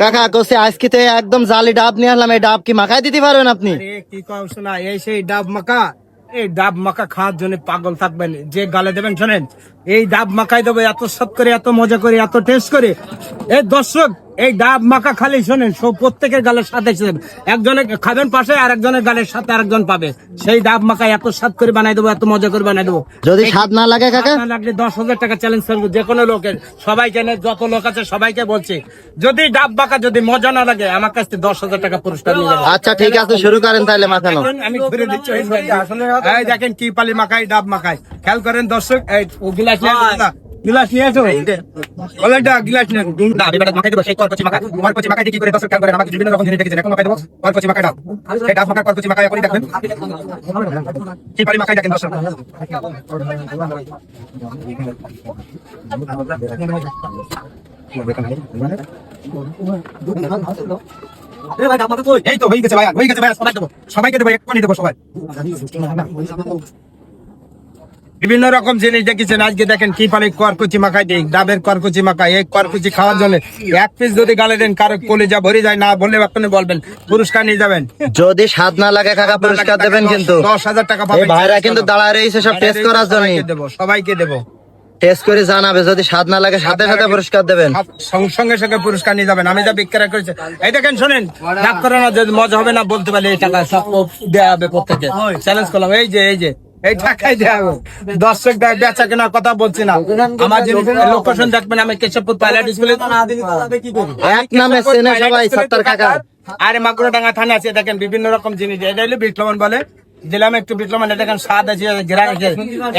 কাকা কোসে আজকে তো একদম জালি ডাব নিয়ে আসলাম, এই ডাব কি মাখায় দিতে পারবেন আপনি? কি কও শোনা, এই সেই ডাব মাখা। এই ডাব মাখা খাওয়ার জন্য পাগল থাকবেন, যে গালে দেবেন শোনেন। এই ডাব মাখাই দেবো এত সৎ করে, এত মজা করে, এত টেস্ট করে। এই দর্শক, এই ডাব মাখা খালি শোনেন, সব প্রত্যেকের গালের সাথে একজনে খাবেন পাশে, আর একজনের গালের সাথে আরেকজন পাবে। সেই ডাব মাখা এত স্বাদ করে বানাই দেবো, এত মজা করে বানাই দেবো। যদি স্বাদ না লাগে কাকা, না লাগলে 10,000 টাকা চ্যালেঞ্জ করবো যে কোনো লোকের, সবাইকে যত লোক আছে সবাইকে বলছি, যদি ডাব মাখা যদি মজা না লাগে আমার কাছ থেকে 10,000 টাকা পুরস্কার নিয়ে যাবেন। আচ্ছা ঠিক আছে, শুরু করেন তাহলে মাখানো। আমি ঘুরে দিচ্ছি। এই দেখেন কি পালি মাখাই, ডাব মাখাই। খেয়াল করেন দর্শক, এই গিলাস নিয়ে আসো না, গিলাস নিয়ে আসো, ওইটা গিলাস নিয়ে না, আমি বেটা মাখাই দেবো। সেই করকচি মাখা, করকচি মাখাই কি করে দর্শক খেয়াল করেন, আমাকে বিভিন্ন রকম জিনিস দেখেছেন। এখন মাখাই দেবো করকচি মাখাই ডাব। এই ডাব মাখা করকচি মাখাই আপনি দেখবেন কি পালি মাখাই দেখেন দর্শক। এই তো হয়ে গেছে ভাইয়া, হয়ে গেছে ভাইয়া, সবাই দেবো, সবাইকে দেবো, এক্ষুনি দেবো সবাই। বিভিন্ন রকম জিনিস দেখেছেন, আজকে দেখেন কি পালি করকুচি মাখাই দিই, ডাবের করকুচি মাখাই। এই করকুচি খাওয়ার জন্য এক পিস যদি গালে দেন, কারো কলিজা ভরে যায়, না বললে আপনি বলবেন, পুরস্কার নিয়ে যাবেন। যদি স্বাদ না লাগে কাকা পুরস্কার দেবেন কিন্তু। 10,000 টাকা এই পাবেন। ভাইরা কিন্তু দাঁড়ায় রয়েছে সব টেস্ট করার জন্য, সবাইকে দেবো। টেস্ট করে জানাবে, যদি স্বাদ না লাগে সাথে সাথে পুরস্কার দেবেন। সঙ্গে সঙ্গে পুরস্কার নিয়ে যাবেন। আমি যা বিক্রয় করেছি, এই দেখেন শোনেন, রাগ করে না, যদি মজা হবে না বলতে পারলে এই টাকা সব দেওয়া হবে প্রত্যেকে। চ্যালেঞ্জ করলাম, এই যে এই টাকাই দেওয়া হবে। দর্শক বেচা কেনার কথা বলছি না, আমার যে লোকেশন দেখবেন, আমি কেশবপুর পাইলট স্কুলে এক নামে চেনে সবাই, সত্তর কাকা। আরে মাগুরাডাঙ্গা থানা আছে। দেখেন বিভিন্ন রকম জিনিস, এটা হলো বিটলমন বলে, দিলাম একটু বিটলমন। এটা দেখেন স্বাদ আছে,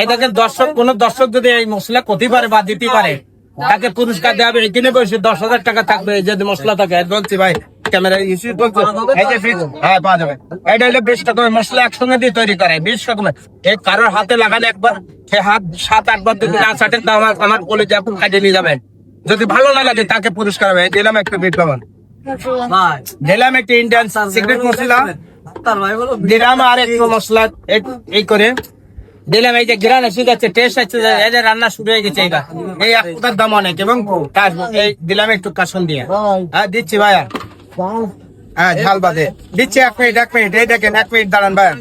এই দেখেন দর্শক, কোন দর্শক যদি এই মশলা করতে পারে বা দিতে পারে, তাকে পুরস্কার দেওয়া হবে। এখানে বসে 10,000 টাকা থাকবে যদি মশলা থাকে। বলছি ভাই, ক্যামেরা ইস্যু বলছে, এই যে হ্যাঁ পাওয়া যাবে। এটা হলো 20 রকমের মশলা একসঙ্গে দিয়ে তৈরি করে, 20 রকমের। এই কারোর হাতে লাগালে একবার, সে হাত 7-8 বার যদি না ছাটেন, তা আমার কলেজে আপনি খাইতে নিয়ে যাবেন। যদি ভালো না লাগে তাকে পুরস্কার হবে। দিলাম একটু বিটলমন, দিলাম একটু ইন্ডিয়ান সিক্রেট মশলা, দিলাম আর একটু মশলা এই করে দিলাম। এই যে গ্রান এসে যাচ্ছে, টেস্ট আছে, এই যে রান্না শুরু হয়ে গেছে। এই একটার দাম অনেক, এবং এই দিলাম একটু কাসন দিয়ে। হ্যাঁ দিচ্ছি ভাইয়া, হ্যাঁ ঝাল বাদে দিচ্ছি। 1 মিনিট 1 মিনিট, এই দেখেন 1 মিনিট দাঁড়ান ভাইয়া,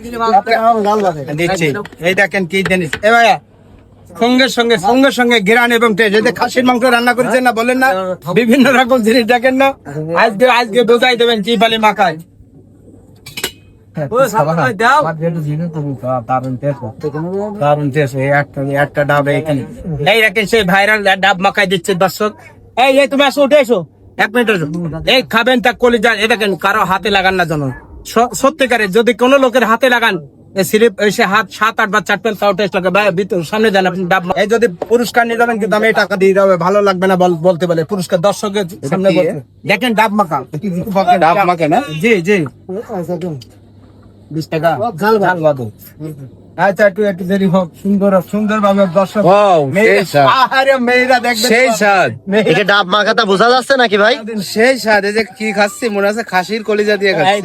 দিচ্ছি। এই দেখেন কি জিনিস, এ ভাইয়া সঙ্গে সঙ্গে ঘেরান এবং টেস্ট। খাসির মাংস রান্না করেছেন না, বলেন না, বিভিন্ন রকম জিনিস দেখেন না। আজকে বোঝাই দেবেন কি পালি মাখায়। একটা ডাব এখানে, এই রাখেন সেই ভাইরাল ডাব মাখাই দিচ্ছে দর্শক। এই তুমি আসো, উঠে এসো, 1 মিনিট এসো। এই খাবেন তা কলিজা। এই দেখেন, কারো হাতে লাগান না যেন, সত্যিকারের যদি কোন লোকের হাতে লাগান, সে হাত 7-8 বার চাটবেন, তাও টেস্ট লাগবে। ভাই ভিতর সামনে যান আপনি, ডাব এই যদি পুরস্কার নিয়ে যাবেন, কিন্তু আমি টাকা দিয়ে দেবো, ভালো লাগবে না বলতে বলে পুরস্কার দর্শকের সামনে বলতে। দেখেন ডাব মাখা, ডাব মাখা না, জি 20 টাকা ঝাল বাদে। আচ্ছা একটু দেরি হোক, সুন্দর ভাবে দর্শক মেয়েরা দেখবে, সেই স্বাদ। এটা ডাব মাখাটা বোঝা যাচ্ছে নাকি ভাই? সেই স্বাদ। এই যে কি খাচ্ছি, মনে আছে খাসির কলিজা দিয়ে খাচ্ছি।